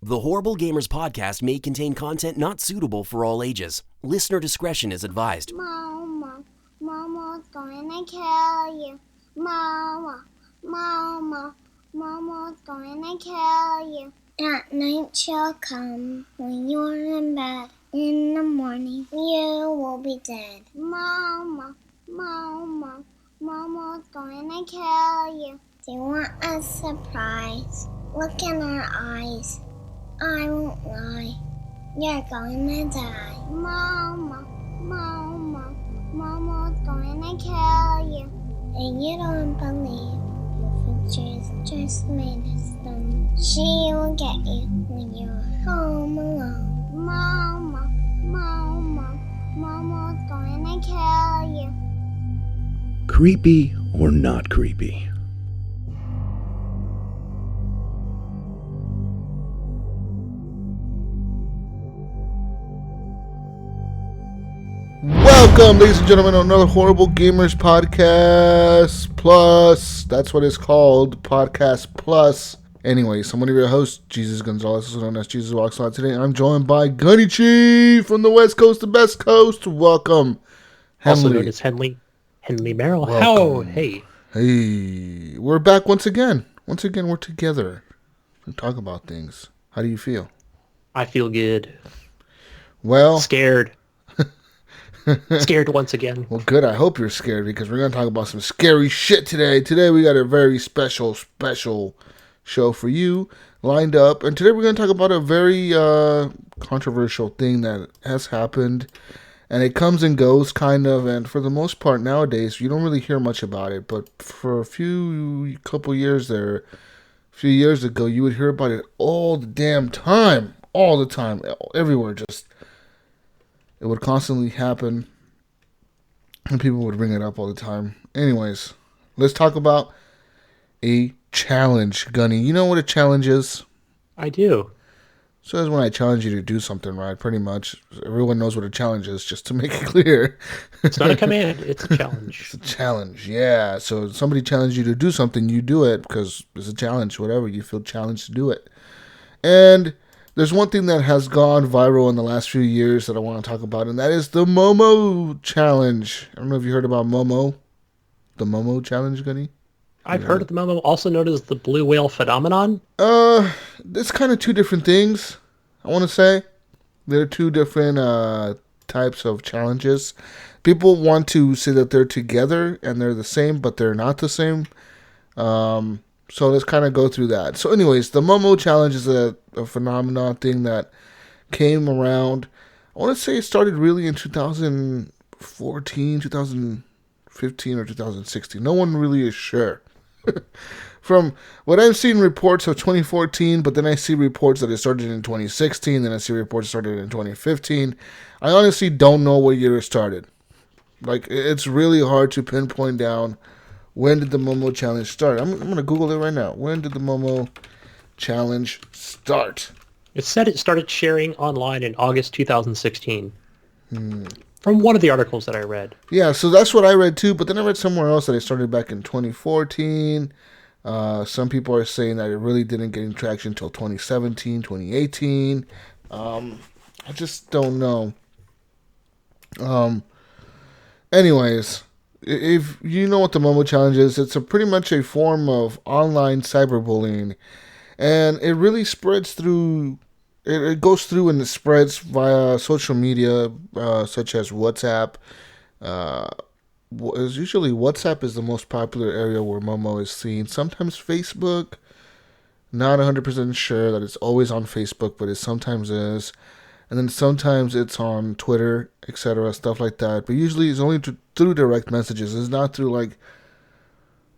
The Horrible Gamers podcast may contain content not suitable for all ages. Listener discretion is advised. Momo, Momo's going to kill you. Momo, Momo, Momo's going to kill you. At night she'll come when you're in bed. In the morning you will be dead. Momo, Momo, Momo's going to kill you. Do you want a surprise? Look in her eyes. I won't lie. You're going to die. Momo, Momo, Momo's going to kill you. And you don't believe your future's just made of stone. She will get you when you're home alone. Momo, Momo, Momo's going to kill you. Creepy or not creepy? Welcome, ladies and gentlemen, to another Horrible Gamers Podcast Plus. That's what it's called, Podcast Plus. Anyways, I'm one of your hosts, Jesus Gonzalez, also known as Jesus Walks Out. Today, I'm joined by Gunny Chief from the West Coast to Best Coast. Welcome, Henley. Also known as Henley Merrill. Welcome. How? Hey. Hey, we're back once again. Once again, we're together to talk about things. How do you feel? I feel good. Well, Scared. Scared once again. Well, good. I hope you're scared because we're going to talk about some scary shit today. Today we got a very special show for you lined up. And today we're going to talk about a very controversial thing that has happened. And it comes and goes kind of. And for the most part nowadays, you don't really hear much about it. But for a couple years there, a few years ago, you would hear about it all the damn time. All the time. Everywhere. Just. It would constantly happen, and people would bring it up all the time. Anyways, let's talk about a challenge, Gunny. You know what a challenge is? I do. So that's when I challenge you to do something, right? Pretty much. Everyone knows what a challenge is, just to make it clear. It's not a command, it's a challenge. It's a challenge, yeah. So if somebody challenges you to do something, you do it because it's a challenge, whatever. You feel challenged to do it. And there's one thing that has gone viral in the last few years that I want to talk about, and that is the MOMO challenge. I don't know if you heard about MOMO. The MOMO challenge, Gunny? I've heard of the MOMO, also known as the blue whale phenomenon. It's kind of two different things, I want to say. There are two different types of challenges. People want to say that they're together and they're the same, but they're not the same. So let's kind of go through that. So anyways, the MOMO challenge is a phenomenon thing that came around. I want to say it started really in 2014, 2015, or 2016. No one really is sure. From what I've seen reports of 2014, but then I see reports that it started in 2016, then I see reports started in 2015. I honestly don't know what year it started. Like, it's really hard to pinpoint down when did the MOMO challenge start. I'm going to Google it right now. When did the MOMO challenge start? It said it started sharing online in August 2016. From one of the articles that I read. Yeah, so that's what I read too, but then I read somewhere else that it started back in 2014. Some people are saying that it really didn't get any traction until 2017, 2018. I just don't know. Anyways, if you know what the MOMO challenge is, it's pretty much a form of online cyberbullying. And it really spreads through. It goes through and it spreads via social media, such as WhatsApp. Usually WhatsApp is the most popular area where Momo is seen. Sometimes Facebook. Not 100% sure that it's always on Facebook, but it sometimes is. And then sometimes it's on Twitter, etc., stuff like that. But usually it's only through direct messages. It's not through like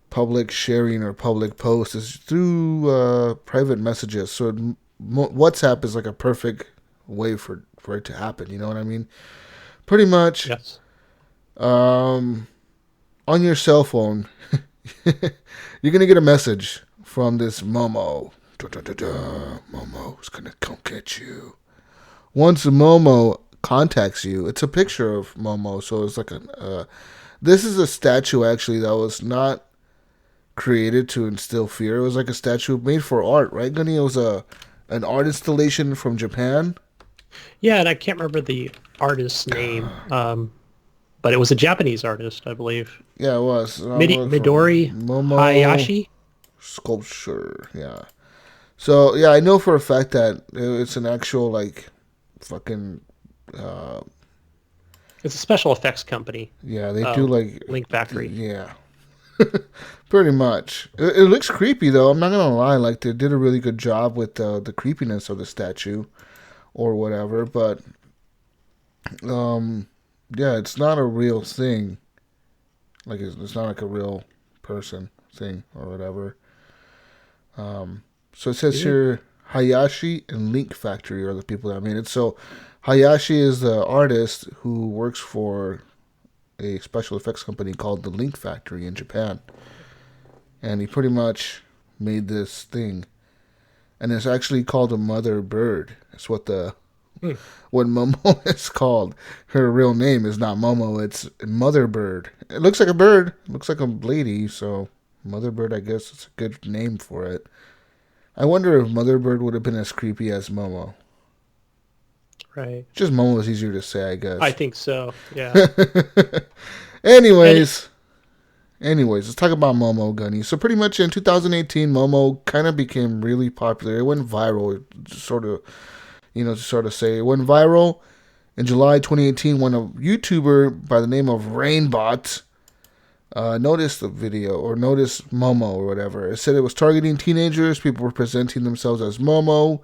public sharing or public posts. It's through private messages. So WhatsApp is like a perfect way for it to happen. You know what I mean? Pretty much. Yes. On your cell phone, you're going to get a message from this Momo. Momo's going to come get you. Once Momo contacts you, it's a picture of Momo. So it's like this is a statue actually that was not created to instill fear. It was like a statue made for art, right, Gunny? It an art installation from Japan. Yeah, and I can't remember the artist's name, but it was a Japanese artist, I believe. Yeah, it was. Midori Momo Hayashi? Sculpture. Yeah. So, yeah, I know for a fact that it's an actual, like, fucking... It's a special effects company. yeah, they do, like... Link Factory. Yeah. Pretty much. It looks creepy, though. I'm not going to lie. Like, they did a really good job with the creepiness of the statue or whatever. But, yeah, it's not a real thing. Like, it's not like a real person thing or whatever. So it says here, Hayashi and Link Factory are the people that made it. So Hayashi is the artist who works for a special effects company called the Link Factory in Japan. And he pretty much made this thing. And it's actually called a mother bird. It's what what Momo is called. Her real name is not Momo, it's mother bird. It looks like a bird. It looks like a lady, so mother bird, I guess it's a good name for it. I wonder if mother bird would have been as creepy as Momo. Right. Just Momo is easier to say, I guess. I think so, yeah. Anyways, let's talk about Momo, Gunny. So pretty much in 2018, Momo kind of became really popular. It went viral, to say. It went viral in July 2018 when a YouTuber by the name of Rainbot noticed the video, or noticed Momo or whatever. It said it was targeting teenagers. People were presenting themselves as Momo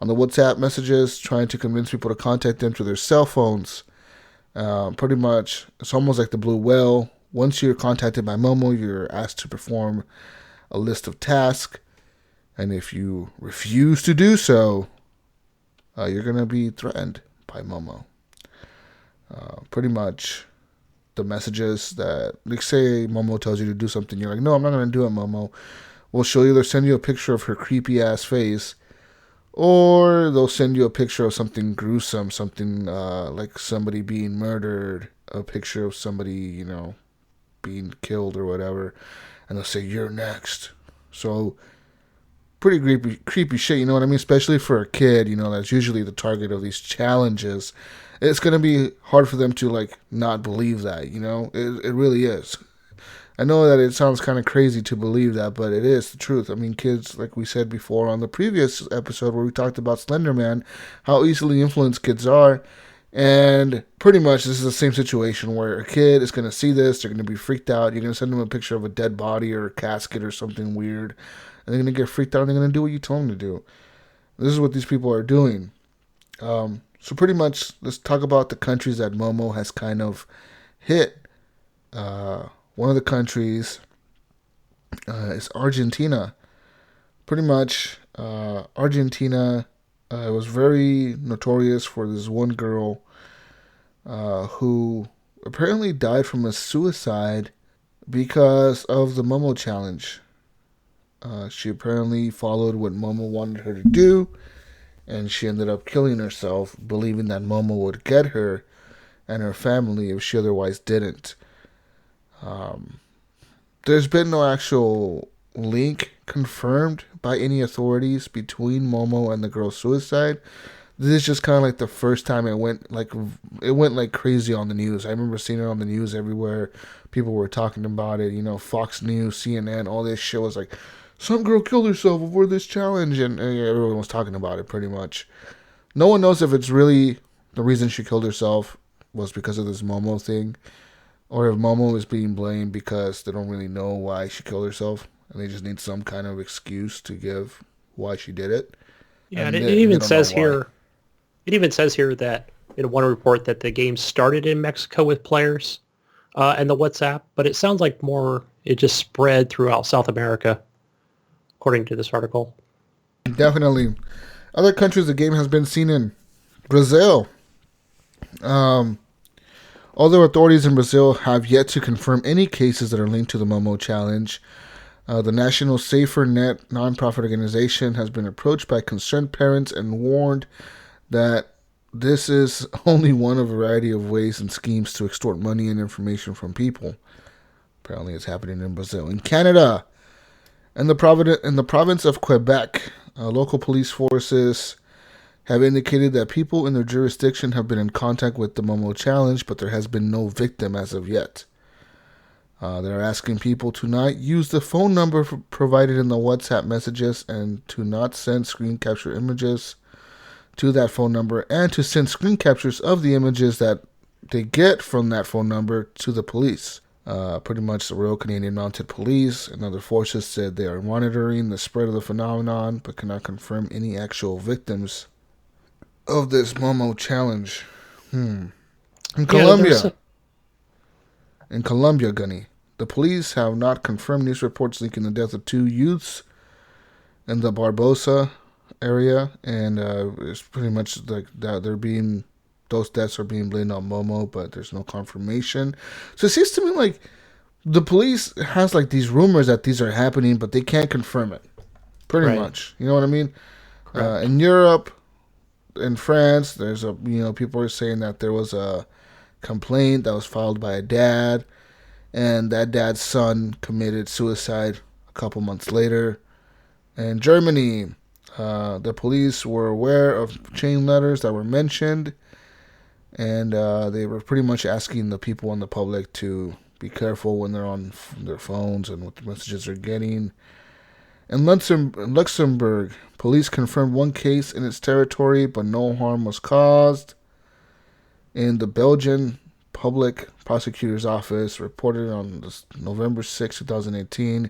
on the WhatsApp messages, trying to convince people to contact them through their cell phones. Pretty much, it's almost like the blue whale. Once you're contacted by Momo, you're asked to perform a list of tasks, and if you refuse to do so, you're going to be threatened by Momo. Pretty much, the messages that, like, say Momo tells you to do something, you're like, no, I'm not going to do it, Momo. She'll either send you a picture of her creepy ass face, or they'll send you a picture of something gruesome, something like somebody being murdered, a picture of somebody, being killed or whatever, and they'll say, you're next. So, pretty creepy shit, you know what I mean? Especially for a kid, that's usually the target of these challenges. It's going to be hard for them to, like, not believe that, It really is. I know that it sounds kind of crazy to believe that, but it is the truth. I mean, kids, like we said before on the previous episode where we talked about Slender Man, how easily influenced kids are. And pretty much this is the same situation where a kid is going to see this, they're going to be freaked out. You're going to send them a picture of a dead body or a casket or something weird, and they're going to get freaked out and they're going to do what you tell them to do. This is what these people are doing. So pretty much, let's talk about the countries that Momo has kind of hit. One of the countries is Argentina. Pretty much, Argentina was very notorious for this one girl who apparently died from a suicide because of the Momo challenge. She apparently followed what Momo wanted her to do, and she ended up killing herself, believing that Momo would get her and her family if she otherwise didn't. There's been no actual link confirmed by any authorities between Momo and the girl's suicide. This is just kind of like the first time it went like crazy on the news. I remember seeing it on the news everywhere. People were talking about it. Fox News, CNN, all this shit was like, some girl killed herself over this challenge, and everyone was talking about it pretty much. No one knows if it's really the reason she killed herself was because of this Momo thing, or if Momo is being blamed because they don't really know why she killed herself, and they just need some kind of excuse to give why she did it. Yeah, and it even says here, that in one report that the game started in Mexico with players and the WhatsApp, but it sounds like it just spread throughout South America, according to this article. Definitely. Other countries the game has been seen in. Brazil. Although authorities in Brazil have yet to confirm any cases that are linked to the Momo challenge, the National Safer Net nonprofit organization has been approached by concerned parents and warned that this is only one of a variety of ways and schemes to extort money and information from people. Apparently it's happening in Brazil. In Canada, in the province of Quebec, Local police forces have indicated that people in their jurisdiction have been in contact with the MOMO challenge, but there has been no victim as of yet. They're asking people to not use the phone number provided in the WhatsApp messages and to not send screen capture images to that phone number and to send screen captures of the images that they get from that phone number to the police. Pretty much the Royal Canadian Mounted Police and other forces said they are monitoring the spread of the phenomenon but cannot confirm any actual victims of this MOMO challenge. In Colombia, Gunny, the police have not confirmed news reports linking the death of 2 youths in the Barbosa area, and it's pretty much like that those deaths are being blamed on MOMO, but there's no confirmation. So it seems to me like the police has like these rumors that these are happening, but they can't confirm it. Pretty much, you know what I mean? In Europe, in France, there's people are saying that there was a complaint that was filed by a dad, and that dad's son committed suicide a couple months later. In Germany, the police were aware of chain letters that were mentioned, and they were pretty much asking the people in the public to be careful when they're on their phones and what the messages they're getting. In Luxembourg, police confirmed 1 case in its territory, but no harm was caused. In the Belgian Public Prosecutor's Office reported on November 6, 2018,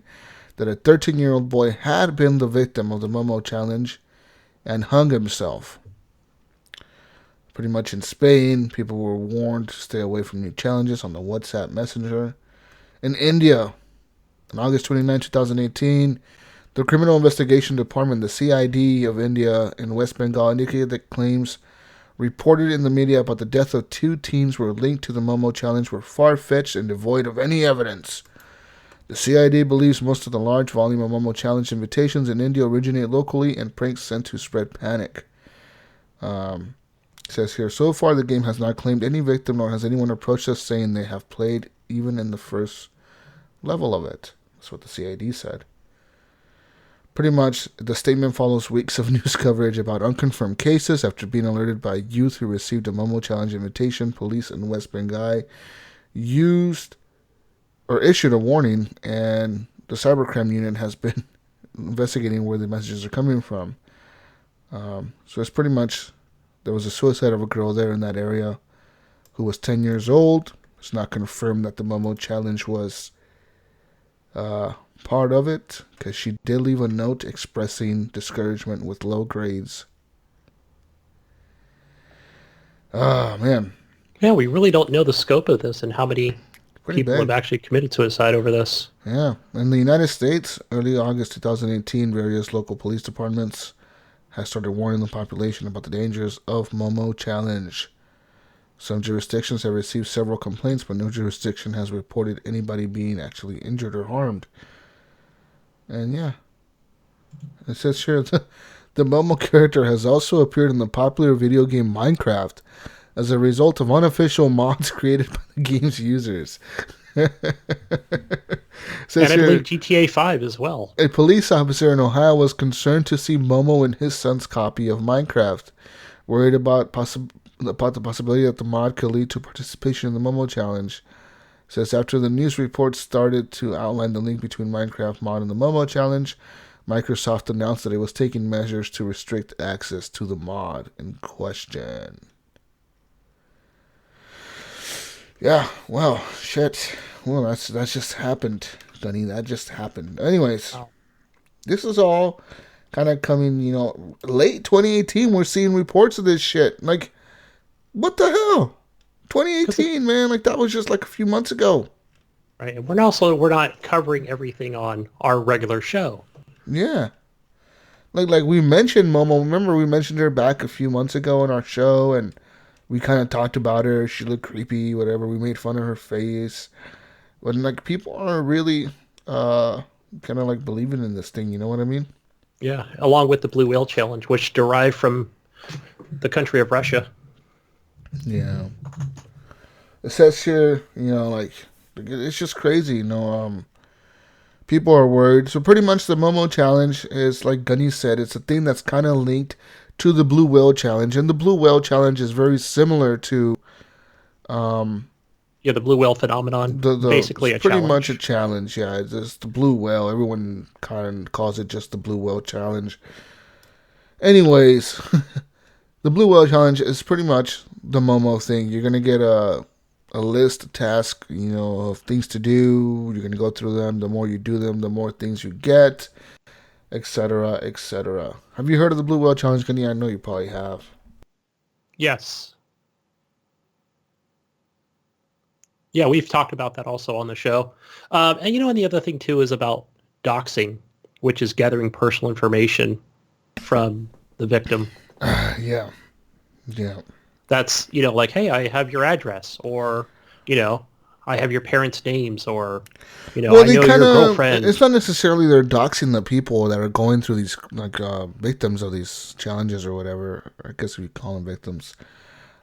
that a 13-year-old boy had been the victim of the MOMO challenge and hung himself. Pretty much in Spain, people were warned to stay away from new challenges on the WhatsApp Messenger. In India, on August 29, 2018, the Criminal Investigation Department, the CID of India in West Bengal, indicated that claims reported in the media about the death of 2 teens were linked to the MOMO challenge were far-fetched and devoid of any evidence. The CID believes most of the large volume of MOMO challenge invitations in India originate locally and pranks sent to spread panic. It says here, so far the game has not claimed any victim, nor has anyone approached us saying they have played even in the first level of it. That's what the CID said. Pretty much, the statement follows weeks of news coverage about unconfirmed cases. After being alerted by youth who received a MOMO challenge invitation, police in West Bengal issued a warning, and the cybercrime unit has been investigating where the messages are coming from. So it's pretty much, there was a suicide of a girl there in that area who was 10 years old. It's not confirmed that the MOMO challenge was part of it, because she did leave a note expressing discouragement with low grades. Oh, man. Yeah, we really don't know the scope of this and how many people have actually committed suicide over this. Yeah. In the United States, early August 2018, various local police departments have started warning the population about the dangers of MOMO challenge. Some jurisdictions have received several complaints, but no jurisdiction has reported anybody being actually injured or harmed. And yeah, it says here, the MOMO character has also appeared in the popular video game Minecraft as a result of unofficial mods created by the game's users. And I believe GTA 5 as well. A police officer in Ohio was concerned to see Momo in his son's copy of Minecraft, worried about the possibility that the mod could lead to participation in the MOMO challenge. It says after the news reports started to outline the link between Minecraft mod and the MOMO challenge, Microsoft announced that it was taking measures to restrict access to the mod in question. Yeah, well, shit. Well, that's just happened, Gunny. That just happened. Anyways, This is all kind of coming, late 2018. We're seeing reports of this shit. Like, what the hell? 2018, man. Like, that was just like a few months ago. Right. And we're not covering everything on our regular show. Yeah. Like we mentioned Momo. Remember we mentioned her back a few months ago on our show, and we kind of talked about her. She looked creepy, whatever. We made fun of her face. But, like, people aren't really kind of, like, believing in this thing. You know what I mean? Yeah. Along with the Blue Whale Challenge, which derived from the country of Russia. Yeah. It says here, like, it's just crazy, people are worried. So pretty much the Momo challenge is, like Gunny said, it's a thing that's kind of linked to the Blue Whale challenge. And the Blue Whale challenge is very similar to the blue whale phenomenon. Basically it's a pretty challenge. much a challenge. Yeah, it's just the Blue Whale. Everyone kind of calls it just the Blue Whale challenge. Anyways, the Blue Whale challenge is pretty much the Momo thing. You're going to get a list, a task, of things to do. You're going to go through them. The more you do them, the more things you get, etc., etc. Have you heard of the Blue Whale challenge, Kenny? I know you probably have. Yes. Yeah, we've talked about that also on the show. And the other thing too is about doxing, which is gathering personal information from the victim. Yeah. That's, like, hey, I have your address, or, I have your parents' names, or, I know your girlfriend. It's not necessarily they're doxing the people that are going through these, like, victims of these challenges or whatever. I guess we call them victims.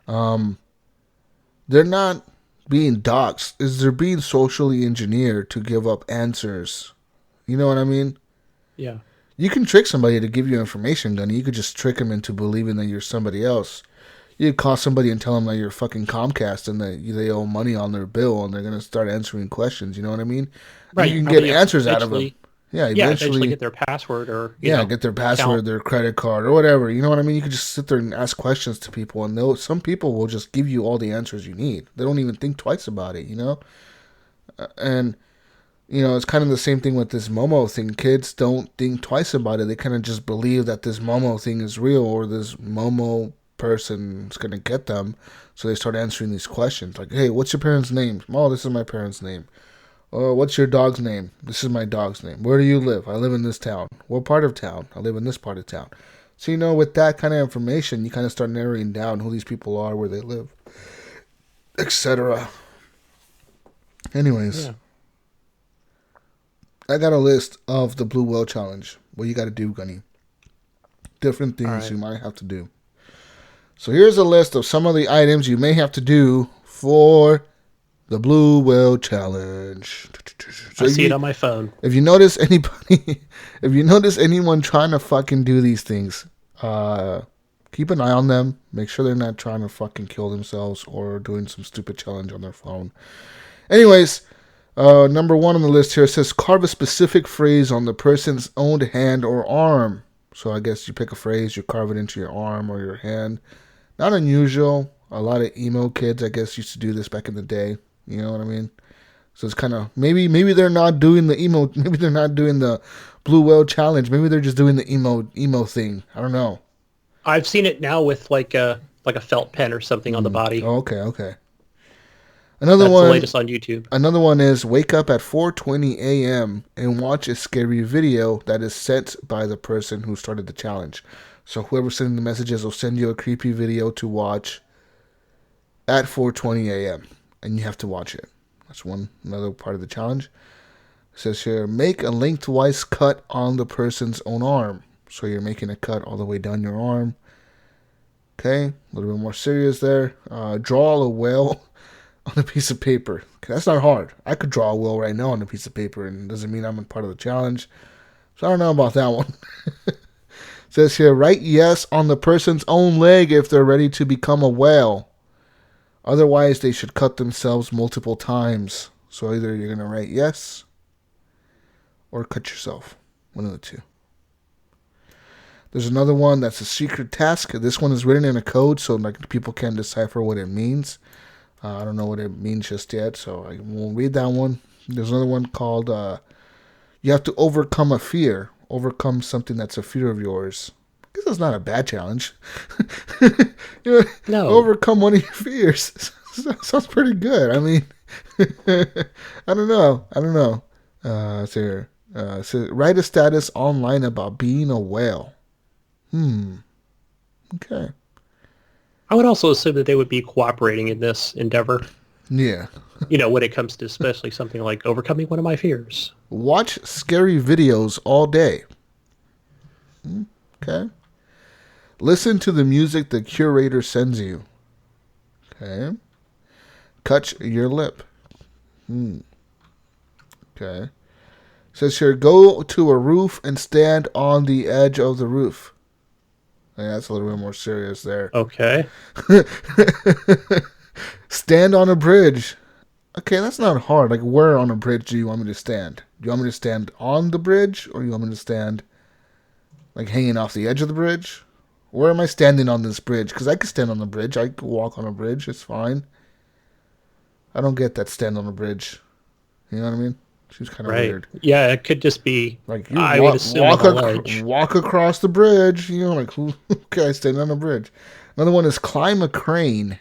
They're not being doxed. They're being socially engineered to give up answers. You know what I mean? Yeah. You can trick somebody to give you information, Gunny. You could just trick them into believing that you're somebody else. You could call somebody and tell them that you're fucking Comcast and that they owe money on their bill and they're going to start answering questions. You know what I mean? Right. You can get answers out of them. Yeah, eventually get their password or, get their password, account. Their credit card or whatever. You know what I mean? You could just sit there and ask questions to people, and some people will just give you all the answers you need. They don't even think twice about it, And, it's kind of the same thing with this Momo thing. Kids don't think twice about it. They kind of just believe that this Momo thing is real, or this Momo person is going to get them. So they start answering these questions. Like, hey, what's your parents' name? Oh, this is my parents' name. What's your dog's name? This is my dog's name. Where do you live? I live in this town. What part of town? I live in this part of town. So, with that kind of information, you kind of start narrowing down who these people are, where they live, etc. Anyways, I got a list of the Blue Whale Challenge. What you got to do, Gunny. Different things you might have to do. So here's a list of some of the items you may have to do for the Blue Whale Challenge. So I see it on my phone. If you notice anyone trying to fucking do these things, keep an eye on them. Make sure they're not trying to fucking kill themselves or doing some stupid challenge on their phone. Anyways, number 1 on the list here says carve a specific phrase on the person's own hand or arm. So I guess you pick a phrase, you carve it into your arm or your hand. Not unusual. A lot of emo kids, I guess, used to do this back in the day. You know what I mean? So it's kind of maybe they're not doing the emo. Maybe they're not doing the Blue Whale Challenge. Maybe they're just doing the emo thing. I don't know. I've seen it now with like a felt pen or something on the body. Oh, okay. That's the latest on YouTube. Another one is wake up at 4:20 a.m. and watch a scary video that is sent by the person who started the challenge. So whoever's sending the messages will send you a creepy video to watch at 4:20 a.m. and you have to watch it. That's another part of the challenge. It says here, make a lengthwise cut on the person's own arm. So you're making a cut all the way down your arm. Okay, a little bit more serious there. Draw a whale on a piece of paper. Okay, that's not hard. I could draw a whale right now on a piece of paper, and it doesn't mean I'm a part of the challenge. So I don't know about that one. It says here, write yes on the person's own leg if they're ready to become a whale. Otherwise, they should cut themselves multiple times. So either you're going to write yes or cut yourself. One of the two. There's another one that's a secret task. This one is written in a code, so like people can't decipher what it means. I don't know what it means just yet, so I won't read that one. There's another one called you have to overcome a fear. Overcome something that's a fear of yours. I guess that's not a bad challenge. No. Overcome one of your fears. Sounds pretty good. I mean, I don't know. So write a status online about being a whale. Okay. I would also assume that they would be cooperating in this endeavor. Yeah. When it comes to especially something like overcoming one of my fears. Watch scary videos all day. Okay. Listen to the music the curator sends you. Okay. Cut your lip. Okay. says here, go to a roof and stand on the edge of the roof. Yeah, that's a little bit more serious there. Okay. Stand on a bridge. Okay, that's not hard. Like, where on a bridge do you want me to stand? Do you want me to stand on the bridge? Or do you want me to stand, like, hanging off the edge of the bridge? Where am I standing on this bridge? Because I could stand on the bridge. I could walk on a bridge. It's fine. I don't get that stand on a bridge. You know what I mean? Seems kind of weird. Yeah, it could just be, Like, you I would assume, walk across the bridge. You know, like, who okay, stand on a bridge. Another one is climb a crane.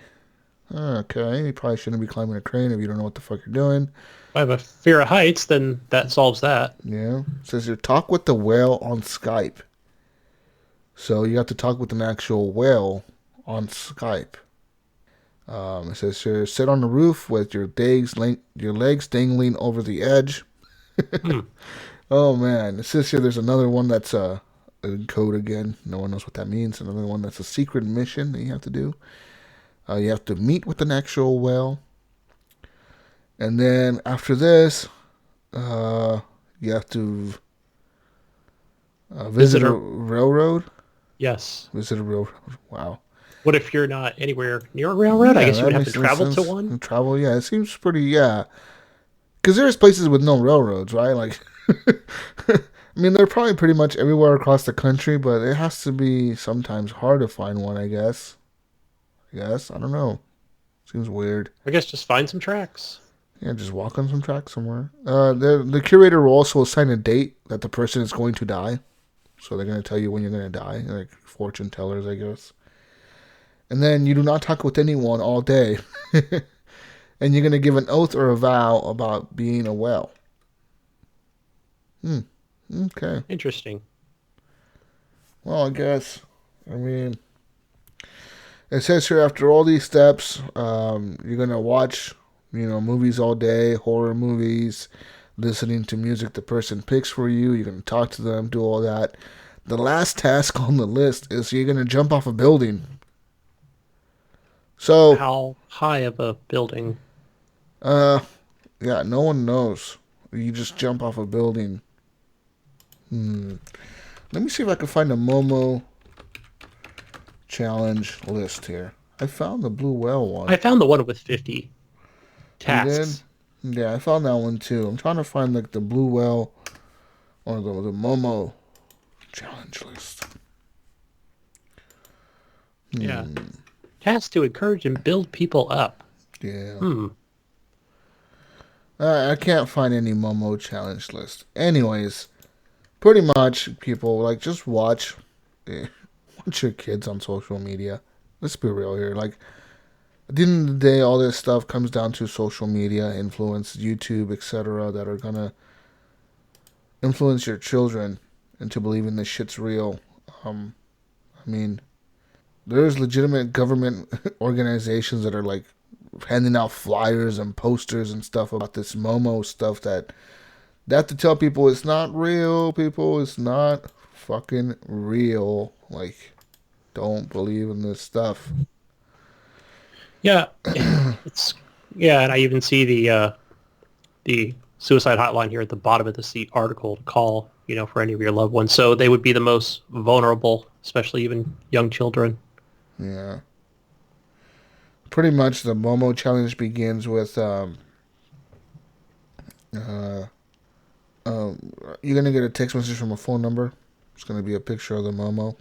Okay, you probably shouldn't be climbing a crane if you don't know what the fuck you're doing. If I have a fear of heights, then that solves that. Yeah. It says here, talk with the whale on Skype. So you have to talk with an actual whale on Skype. It says here, sit on the roof with your legs dangling over the edge. Oh, man. It says here there's another one that's in code again. No one knows what that means. Another one that's a secret mission that you have to do. You have to meet with an actual whale. And then after this, you have to visit a railroad. Yes. Visit a railroad. Wow. What if you're not anywhere near a railroad? Yeah, I guess you would that have to makes travel to sense. one. Travel, yeah. It seems pretty, yeah. Because there's places with no railroads, right? Like, I mean, they're probably pretty much everywhere across the country, but it has to be sometimes hard to find one, I guess. I don't know. Seems weird. I guess just find some tracks. Yeah, just walk on some track somewhere. The curator will also assign a date that the person is going to die. So they're going to tell you when you're going to die. Like fortune tellers, I guess. And then you do not talk with anyone all day. And you're going to give an oath or a vow about being a whale. Okay. Interesting. Well, I guess. I mean, it says here after all these steps, you're going to watch, movies all day, horror movies, listening to music the person picks for you. You're going to talk to them, do all that. The last task on the list is you're going to jump off a building. So, how high of a building? Yeah, no one knows. You just jump off a building. Let me see if I can find a MOMO challenge list here. I found the blue whale one. I found the one with 50 tasks. You did? Yeah, I found that one too. I'm trying to find like the blue whale or the MOMO challenge list. Yeah. Tasks to encourage and build people up. Yeah. I can't find any MOMO challenge list. Anyways, pretty much, people, like, just watch your kids on social media. Let's be real here. Like, at the end of the day, all this stuff comes down to social media, influence, YouTube, etc., that are gonna influence your children into believing this shit's real. I mean, there's legitimate government organizations that are, like, handing out flyers and posters and stuff about this MOMO stuff that they have to tell people it's not real, people. It's not fucking real. Like, don't believe in this stuff. Yeah. And I even see the suicide hotline here at the bottom of the article to call, for any of your loved ones. So they would be the most vulnerable, especially even young children. Yeah. Pretty much the MOMO challenge begins with you're gonna get a text message from a phone number. It's gonna be a picture of the MOMO,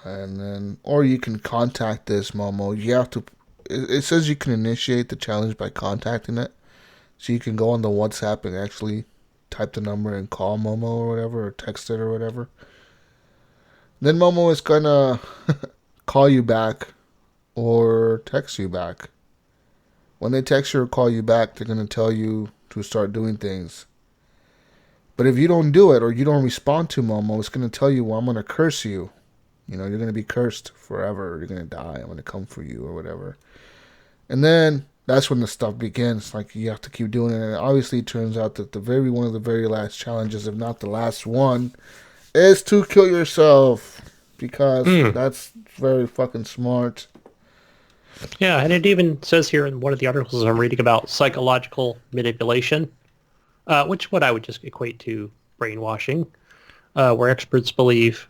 and then or you can contact this MOMO. You have to. It says you can initiate the challenge by contacting it, so you can go on the WhatsApp and actually type the number and call MOMO or whatever, or text it or whatever. Then MOMO is gonna call you back or text you back. When they text you or call you back, they're going to tell you to start doing things. But if you don't do it or you don't respond to MOMO, it's going to tell you, well, I'm going to curse you. You're going to be cursed forever. You're going to die. I'm going to come for you or whatever. And then that's when the stuff begins. Like, you have to keep doing it. And obviously it turns out that one of the very last challenges, if not the last one, is to kill yourself. Because that's very fucking smart. Yeah, and it even says here in one of the articles I'm reading about psychological manipulation, which what I would just equate to brainwashing, where experts believe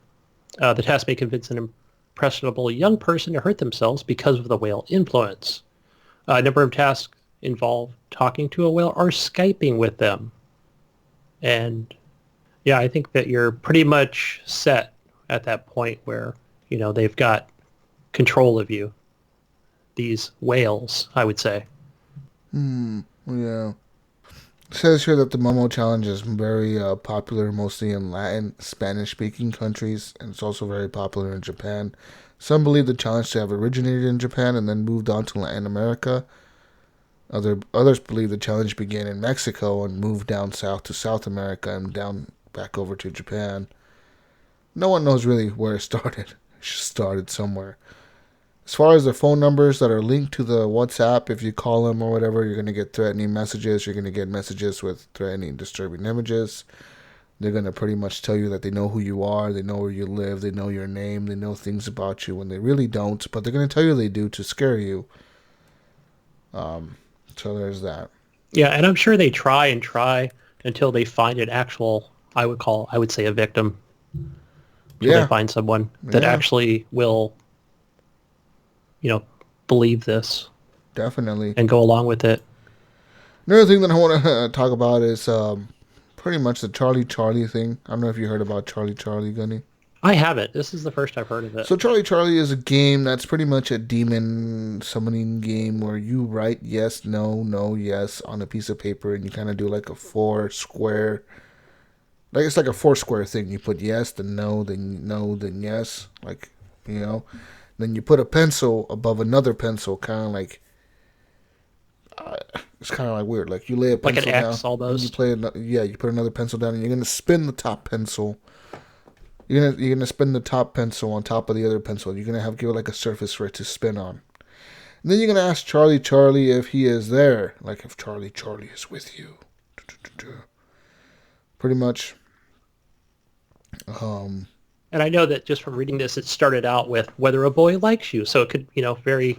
the test may convince an impressionable young person to hurt themselves because of the whale influence. A number of tasks involve talking to a whale or Skyping with them. And yeah, I think that you're pretty much set at that point where, they've got control of you. These whales, I would say. Yeah. It says here that the MOMO challenge is very popular mostly in Latin, Spanish-speaking countries, and it's also very popular in Japan. Some believe the challenge to have originated in Japan and then moved on to Latin America. Others believe the challenge began in Mexico and moved down south to South America and down back over to Japan. No one knows really where it started. It just started somewhere. As far as the phone numbers that are linked to the WhatsApp, if you call them or whatever, you're going to get threatening messages. You're going to get messages with threatening, disturbing images. They're going to pretty much tell you that they know who you are, they know where you live, they know your name, they know things about you when they really don't, but they're going to tell you they do to scare you. So there's that. Yeah, and I'm sure they try until they find an actual, I would say a victim. Until they find someone that actually will, believe this. Definitely. And go along with it. Another thing that I want to talk about is pretty much the Charlie thing. I don't know if you heard about Charlie, Gunny. I haven't. This is the first I've heard of it. So Charlie is a game that's pretty much a demon summoning game where you write yes, no, yes on a piece of paper, and you kind of do like a four square. Like it's like a four square thing. You put yes, then no, then yes. Like, Then you put a pencil above another pencil, kind of like. It's kind of like weird. Like you lay a pencil like an down, X almost. You put another pencil down, and you're gonna spin the top pencil. You're gonna spin the top pencil on top of the other pencil. You're gonna give it like a surface for it to spin on. And then you're gonna ask Charlie if he is there, like if Charlie is with you. Pretty much. And I know that just from reading this, it started out with whether a boy likes you. So it could, very,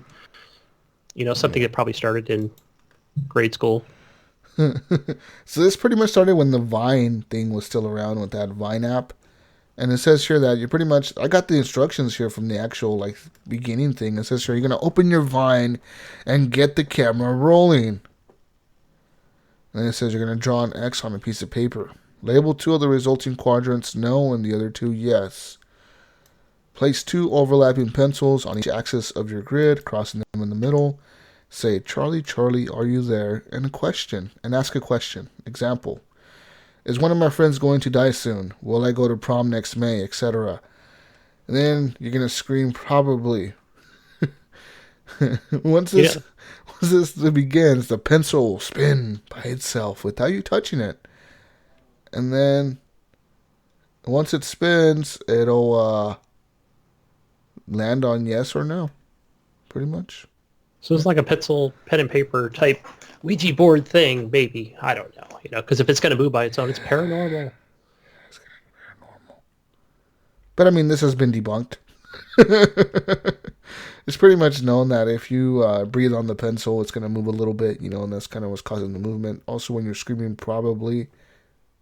something that probably started in grade school. So this pretty much started when the Vine thing was still around with that Vine app. And it says here that you're pretty much, I got the instructions here from the actual beginning thing. It says here, you're going to open your Vine and get the camera rolling. And it says you're going to draw an X on a piece of paper. Label 2 of the resulting quadrants no and the other 2 yes. Place 2 overlapping pencils on each axis of your grid, crossing them in the middle. Say, Charlie, are you there? And ask a question. Example. Is one of my friends going to die soon? Will I go to prom next May, etc.? And then you're going to scream probably. Once this begins, the pencil will spin by itself without you touching it. And then once it spins, it'll land on yes or no. Pretty much. So it's like a pen and paper type Ouija board thing, maybe. I don't know, because if it's going to move by its own, it's paranormal. It's going to be paranormal. But I mean, this has been debunked. It's pretty much known that if you breathe on the pencil, it's going to move a little bit, and that's kind of what's causing the movement. Also, when you're screaming probably,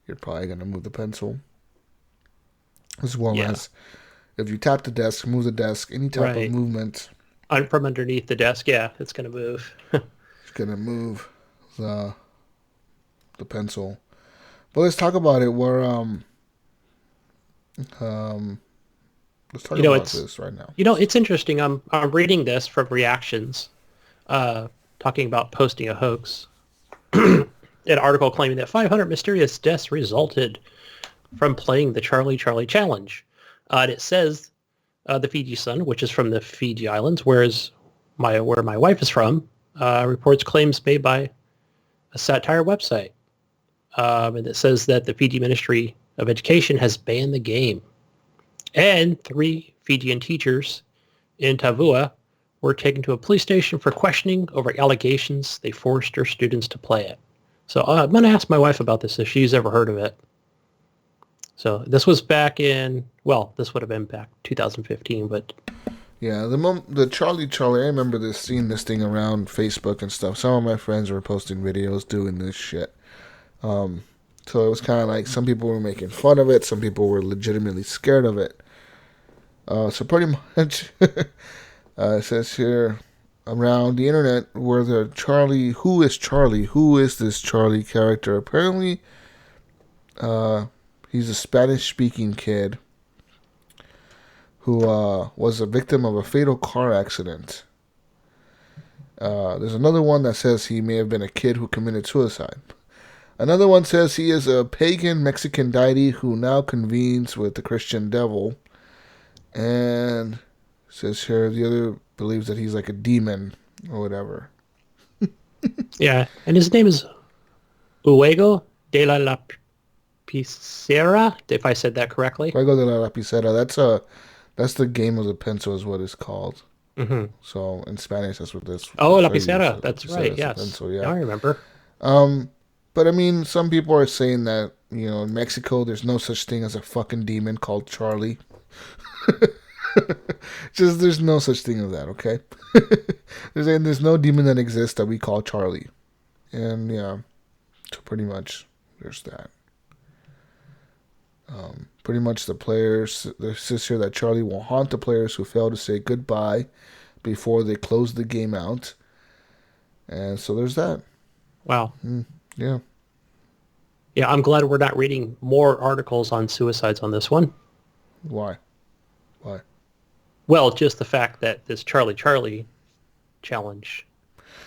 you're probably going to move the pencil. As well as if you tap the desk, move the desk, any type of movement. From underneath the desk, it's going to move. It's going to move the pencil. But let's talk about it. Let's talk about this right now. It's interesting. I'm reading this from reactions, talking about posting a hoax. An article claiming that 500 mysterious deaths resulted from playing the Charlie challenge. And it says the Fiji Sun, which is from the Fiji Islands, where my wife is from, reports claims made by a satire website. And it says that the Fiji Ministry of Education has banned the game. And 3 Fijian teachers in Tavua were taken to a police station for questioning over allegations they forced their students to play it. So I'm going to ask my wife about this if she's ever heard of it. So this was back in, this would have been back 2015, but... Yeah, the Charlie, I remember seeing this thing around Facebook and stuff. Some of my friends were posting videos doing this shit. So it was kind of like some people were making fun of it, some people were legitimately scared of it. So pretty much, it says here, around the internet, where the Charlie, who is Charlie? Who is this Charlie character? Apparently, he's a Spanish-speaking kid who was a victim of a fatal car accident. There's another one that says he may have been a kid who committed suicide. Another one says he is a pagan Mexican deity who now convenes with the Christian devil. And says here the other believes that he's like a demon or whatever. Yeah, and his name is Uego de la Lapicera, if I said that correctly. Fuego de la Lapicera. That's the game of the pencil is what it's called. Mm-hmm. So in Spanish, that's what this. Oh, Lapicera. That's right. Yes, pencil, yeah. Now I remember. But I mean, some people are saying that in Mexico, there's no such thing as a fucking demon called Charlie. Just there's no such thing as that. Okay. There's no demon that exists that we call Charlie, and yeah, so pretty much there's that. Pretty much the players, it says here that Charlie will haunt the players who fail to say goodbye before they close the game out. And so there's that. Wow. Yeah. Yeah, I'm glad we're not reading more articles on suicides on this one. Why? Well, just the fact that this Charlie challenge,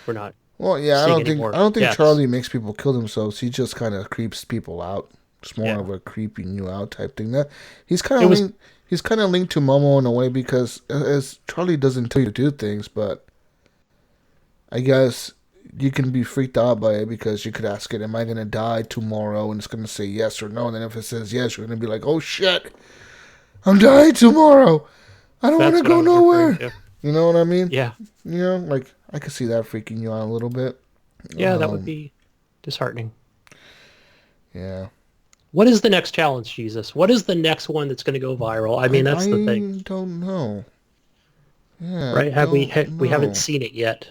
we're not. Well, yeah, I don't think deaths. Charlie makes people kill themselves. He just kind of creeps people out. It's more Yeah. of a creeping you out type thing. That he's kind of linked to Momo in a way because as Charlie doesn't tell you to do things, but I guess you can be freaked out by it because you could ask it, "Am I gonna die tomorrow?" And it's gonna say yes or no. And then if it says yes, you're gonna be like, "Oh shit, I'm dying tomorrow. I don't want to go nowhere." You know what I mean? Yeah. Like I could see that freaking you out a little bit. Yeah, that would be disheartening. Yeah. What is the next challenge, Jesus? What is the next one that's going to go viral? I mean, that's the thing. I don't know. Yeah. Right? We haven't seen it yet.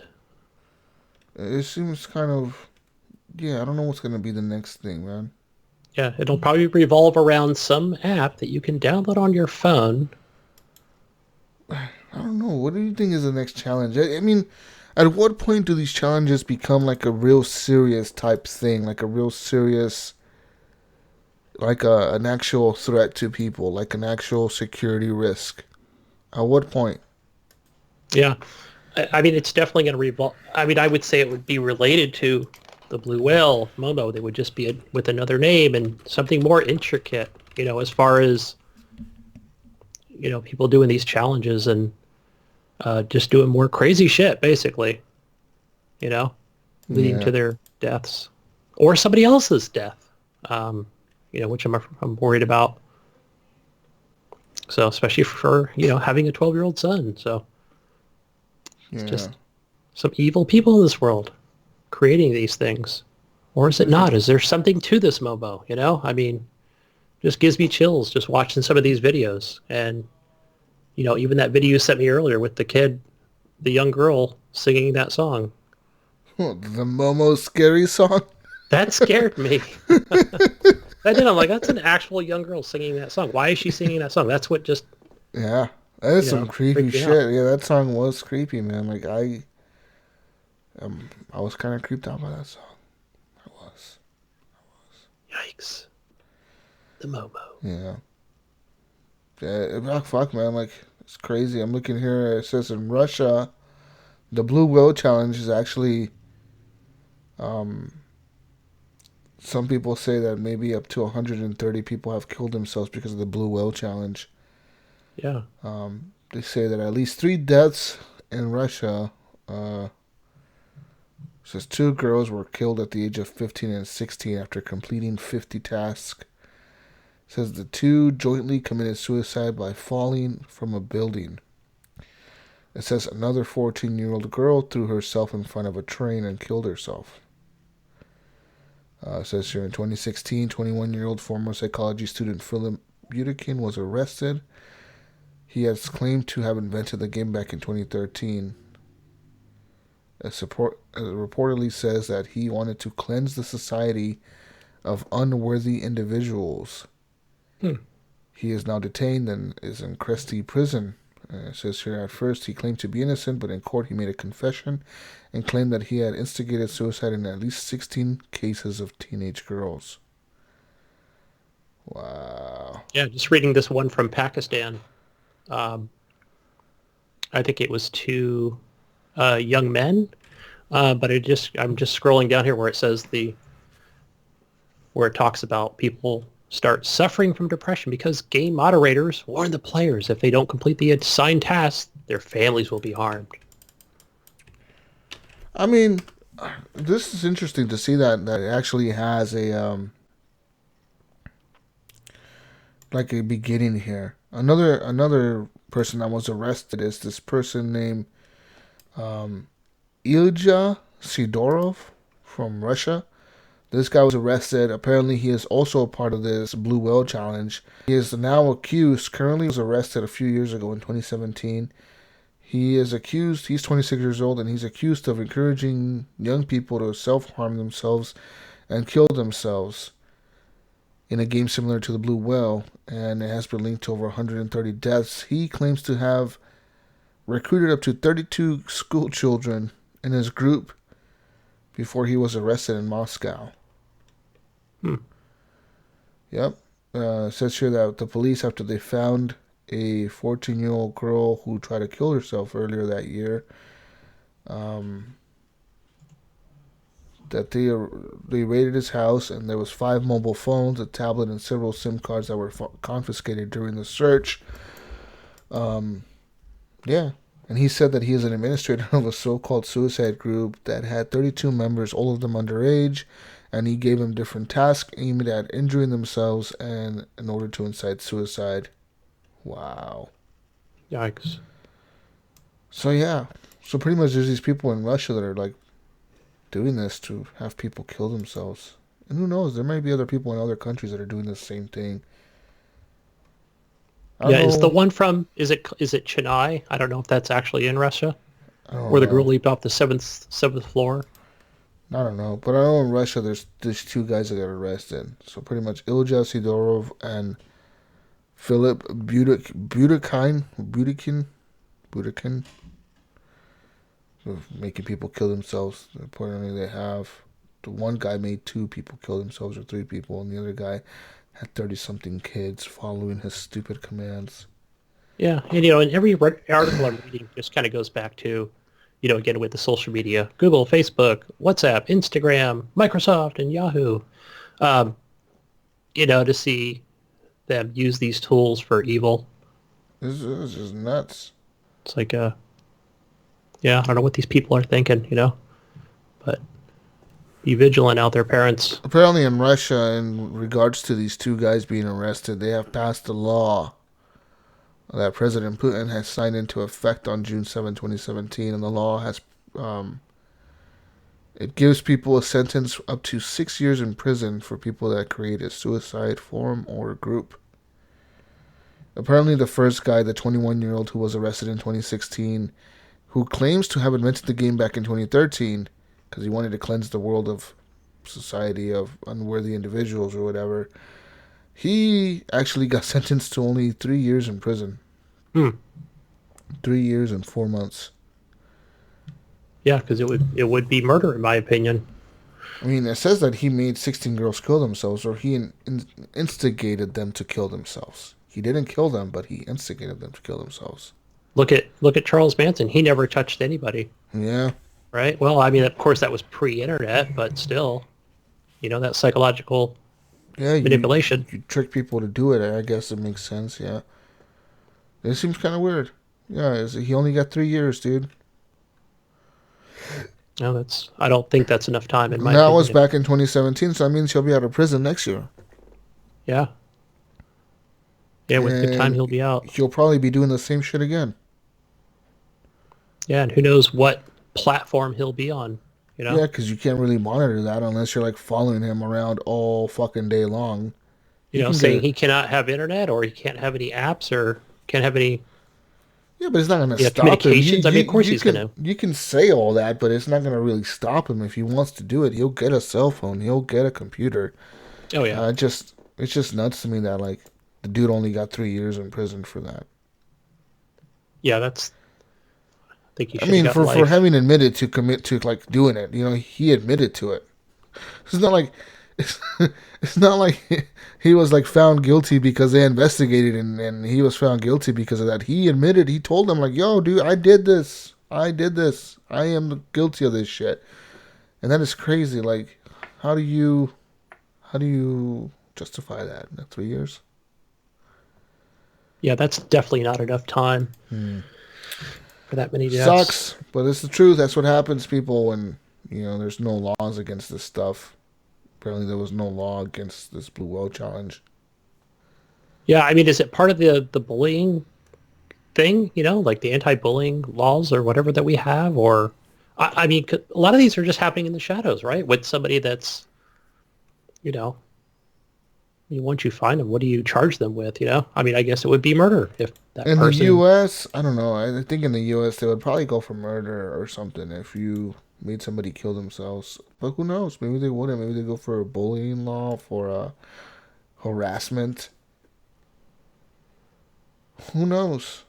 It seems kind of. Yeah, I don't know what's going to be the next thing, man. Yeah, it'll probably revolve around some app that you can download on your phone. I don't know. What do you think is the next challenge? I mean, at what point do these challenges become like a real serious type thing? Like a real serious, like an actual threat to people, like an actual security risk? At what point? Yeah. I mean, it's definitely going to revolve. I mean, I would say it would be related to the Blue Whale, MOMO. They would just be with another name and something more intricate, as far as, people doing these challenges and just doing more crazy shit, basically, leading to their deaths or somebody else's death, which I'm worried about. So especially for, having a 12-year-old son. So it's just some evil people in this world creating these things. Or is it not? Is there something to this MOMO, I mean, just gives me chills just watching some of these videos. And, even that video you sent me earlier with the young girl singing that song. Oh, the Momo scary song? That scared me. I did. I'm like, that's an actual young girl singing that song. Why is she singing that song? That's what just... Yeah, that is some creepy shit. Out. Yeah, that song was creepy, man. Like, I was kind of creeped out by that song. I was. Yikes. The MOMO. Yeah. Yeah, fuck, man. Like, it's crazy. I'm looking here. It says in Russia, the Blue Whale Challenge is actually... some people say that maybe up to 130 people have killed themselves because of the Blue Whale Challenge. Yeah. They say that at least 3 deaths in Russia. Says 2 girls were killed at the age of 15 and 16 after completing 50 tasks. Says the 2 jointly committed suicide by falling from a building. It says another 14-year-old girl threw herself in front of a train and killed herself. It says here in 2016, 21-year-old former psychology student Philip Butekin was arrested. He has claimed to have invented the game back in 2013. It reportedly says that he wanted to cleanse the society of unworthy individuals. Hmm. He is now detained and is in Cresty Prison. It says here, at first he claimed to be innocent, but in court he made a confession and claimed that he had instigated suicide in at least 16 cases of teenage girls. Wow. Yeah, just reading this one from Pakistan. I think it was two young men, but I'm just scrolling down here where it says where it talks about people start suffering from depression because game moderators warn the players if they don't complete the assigned tasks, their families will be harmed. I mean, this is interesting to see that it actually has a like a beginning here. Another person that was arrested is this person named Ilja Sidorov from Russia. This guy was arrested. Apparently, he is also a part of this Blue Whale Challenge. He is now accused. Currently, was arrested a few years ago in 2017. He is accused. He's 26 years old, and he's accused of encouraging young people to self-harm themselves and kill themselves in a game similar to the Blue Whale, and it has been linked to over 130 deaths. He claims to have recruited up to 32 school children in his group before he was arrested in Moscow. Yep. It says here that the police, after they found a 14-year-old girl who tried to kill herself earlier that year, that they raided his house, and there was 5 mobile phones, a tablet, and several SIM cards that were confiscated during the search. Yeah. And he said that he is an administrator of a so-called suicide group that had 32 members, all of them underage, and he gave them different tasks aimed at injuring themselves and in order to incite suicide. Wow. Yikes. So yeah. So pretty much there's these people in Russia that are like doing this to have people kill themselves. And who knows, there might be other people in other countries that are doing the same thing. Yeah, is the one from, is it Chennai? I don't know if that's actually in Russia. Where the girl leaped off the seventh floor. I don't know, but I know in Russia there's 2 guys that got arrested. So pretty much Ilja Sidorov and Philip Budikin, so making people kill themselves. Apparently they have, the one guy made 2 people kill themselves, or 3 people, and the other guy had 30-something kids following his stupid commands. Yeah, and and every article I'm reading just kind of goes back to, again with the social media, Google, Facebook, WhatsApp, Instagram, Microsoft, and Yahoo, to see them use these tools for evil. This is just nuts. It's like, I don't know what these people are thinking, but be vigilant out there, parents. Apparently in Russia, in regards to these 2 guys being arrested, they have passed a law that President Putin has signed into effect on June 7, 2017, and the law has it gives people a sentence up to 6 years in prison for people that create a suicide forum or group. Apparently the first guy, the 21-year-old who was arrested in 2016, who claims to have invented the game back in 2013 because he wanted to cleanse the world of society of unworthy individuals or whatever, he actually got sentenced to only 3 years in prison. 3 years and 4 months. Yeah, because it would be murder, in my opinion. I mean, it says that he made 16 girls kill themselves, or he instigated them to kill themselves. He didn't kill them, but he instigated them to kill themselves. Look at Charles Manson. He never touched anybody. Yeah. Right? Well, I mean, of course, that was pre-internet, but still, that psychological manipulation. You trick people to do it. I guess it makes sense, yeah. It seems kind of weird. Yeah, he only got 3 years, dude. No, I don't think that's enough time in my opinion. That was back in 2017, so that means he'll be out of prison next year. Yeah. Yeah, with good time he'll be out. He'll probably be doing the same shit again. Yeah, and who knows what platform he'll be on, Yeah, because you can't really monitor that unless you're like following him around all fucking day long. Saying he cannot have internet, or he can't have any apps, or can't have any. Yeah, but it's not going to stop communications. him. Of course he's going to. You can say all that, but it's not going to really stop him. If he wants to do it, he'll get a cell phone. He'll get a computer. Oh yeah. It's just nuts to me that like the dude only got 3 years in prison for that. Yeah, I think he I should have mean, got for life. having admitted to commit to like doing it, he admitted to it. It's not like it's, it's not like he was like found guilty because they investigated and he was found guilty because of that. He admitted. He told them like, "Yo, dude, I did this. I did this. I am guilty of this shit." And that is crazy. Like, how do you how do you justify that? 3 years? Yeah, that's definitely not enough time for that many deaths. Sucks, but it's the truth. That's what happens, people, when there's no laws against this stuff. Apparently, there was no law against this Blue Whale challenge. Yeah, I mean, is it part of the bullying thing? Like the anti-bullying laws or whatever that we have, or I mean, a lot of these are just happening in the shadows, right? With somebody that's, you know, once you find them, what do you charge them with? I mean, I guess it would be murder if that In the person. U.S., I don't know. I think in the U.S. they would probably go for murder or something if you made somebody kill themselves. But who knows? Maybe they wouldn't. Maybe they go for a bullying law, for harassment. Who knows?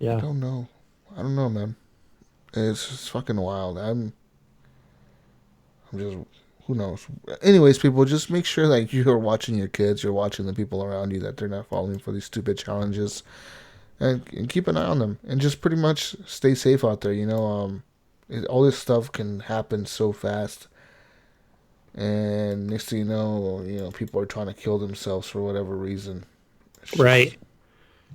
I Yeah. don't know. I don't know, man. It's just fucking wild. I'm just, who knows? Anyways, people, just make sure that you're watching your kids, you're watching the people around you, that they're not falling for these stupid challenges, and keep an eye on them, and just pretty much stay safe out there. All this stuff can happen so fast, and next thing people are trying to kill themselves for whatever reason. It's just, Right.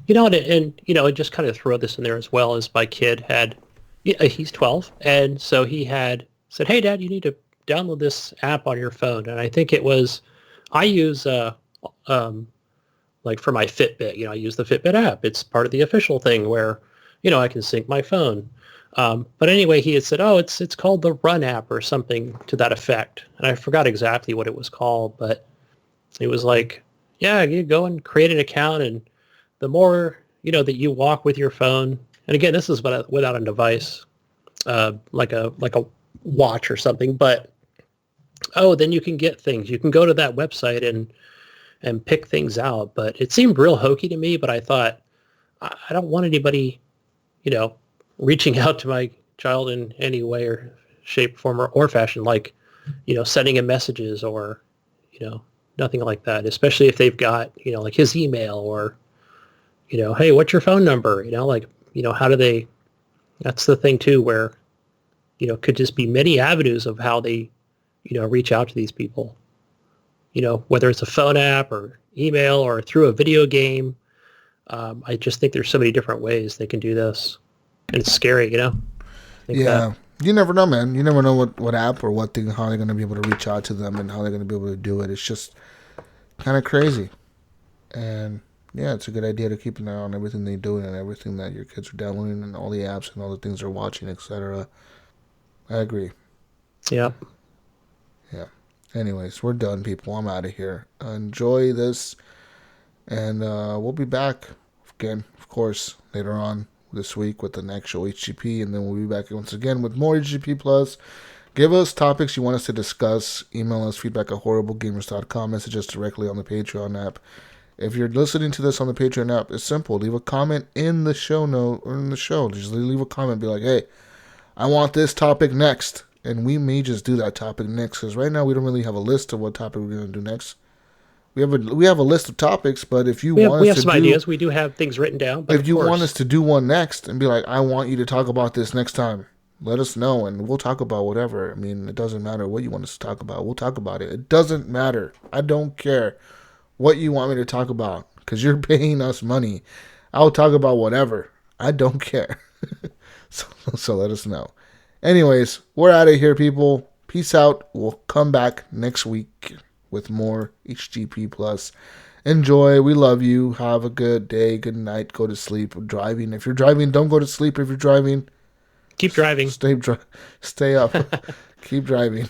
And just kind of throw this in there as well as my kid had, yeah, he's 12. And so he had said, "Hey dad, you need to download this app on your phone." And I think it was, I use, um, like for my Fitbit, I use the Fitbit app. It's part of the official thing where, I can sync my phone. But anyway, he had said, "Oh, it's called the Run app or something to that effect." And I forgot exactly what it was called, but it was like, yeah, you go and create an account, and the more that you walk with your phone, and again, this is without a device, like a watch or something, but then you can get things. You can go to that website and pick things out. But it seemed real hokey to me. But I thought I don't want anybody you know reaching out to my child in any way or shape, form, or fashion, like sending him messages or you know nothing like that. Especially if they've got like his email or hey, what's your phone number? Like, how do they, that's the thing too, where, could just be many avenues of how they, reach out to these people, whether it's a phone app or email or through a video game. I just think there's so many different ways they can do this. And it's scary, I think that. yeah. You never know, man. You never know what app or what thing, how they're going to be able to reach out to them and how they're going to be able to do it. It's just kind of crazy. And yeah, it's a good idea to keep an eye on everything they do and everything that your kids are downloading and all the apps and all the things they're watching, etc. I agree. Yeah. Yeah. Anyways, we're done, people. I'm out of here. Enjoy this, and we'll be back again, of course, later on this week with an actual HGP, and then we'll be back once again with more HGP Plus. Give us topics you want us to discuss. Email us feedback@horriblegamers.com. Message us directly on the Patreon app. If you're listening to this on the Patreon app, it's simple. Leave a comment in the show note or in the show. Just leave a comment. Be like, hey, I want this topic next. And we may just do that topic next. Because right now we don't really have a list of what topic we're going to do next. We have a list of topics, but if you We have some ideas. We do have things written down, but if you want us to do one next and be like, I want you to talk about this next time, let us know and we'll talk about whatever. I mean, it doesn't matter what you want us to talk about. We'll talk about it. It doesn't matter. I don't care what you want me to talk about because you're paying us money. I'll talk about whatever. I don't care. So let us know. Anyways, we're out of here, people. Peace out. We'll come back next week with more HGP Plus. Enjoy. We love you. Have a good day. Good night. Go to sleep. Driving. If you're driving, don't go to sleep. If you're driving, keep driving. Stay up. Keep driving.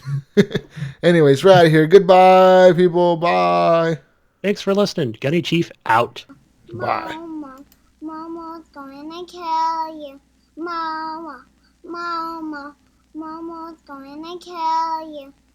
Anyways, we're out of here. Goodbye, people. Bye. Thanks for listening. Gunny Chief out. Bye. Mama, Mama's gonna kill you. Mama, Mama's gonna kill you.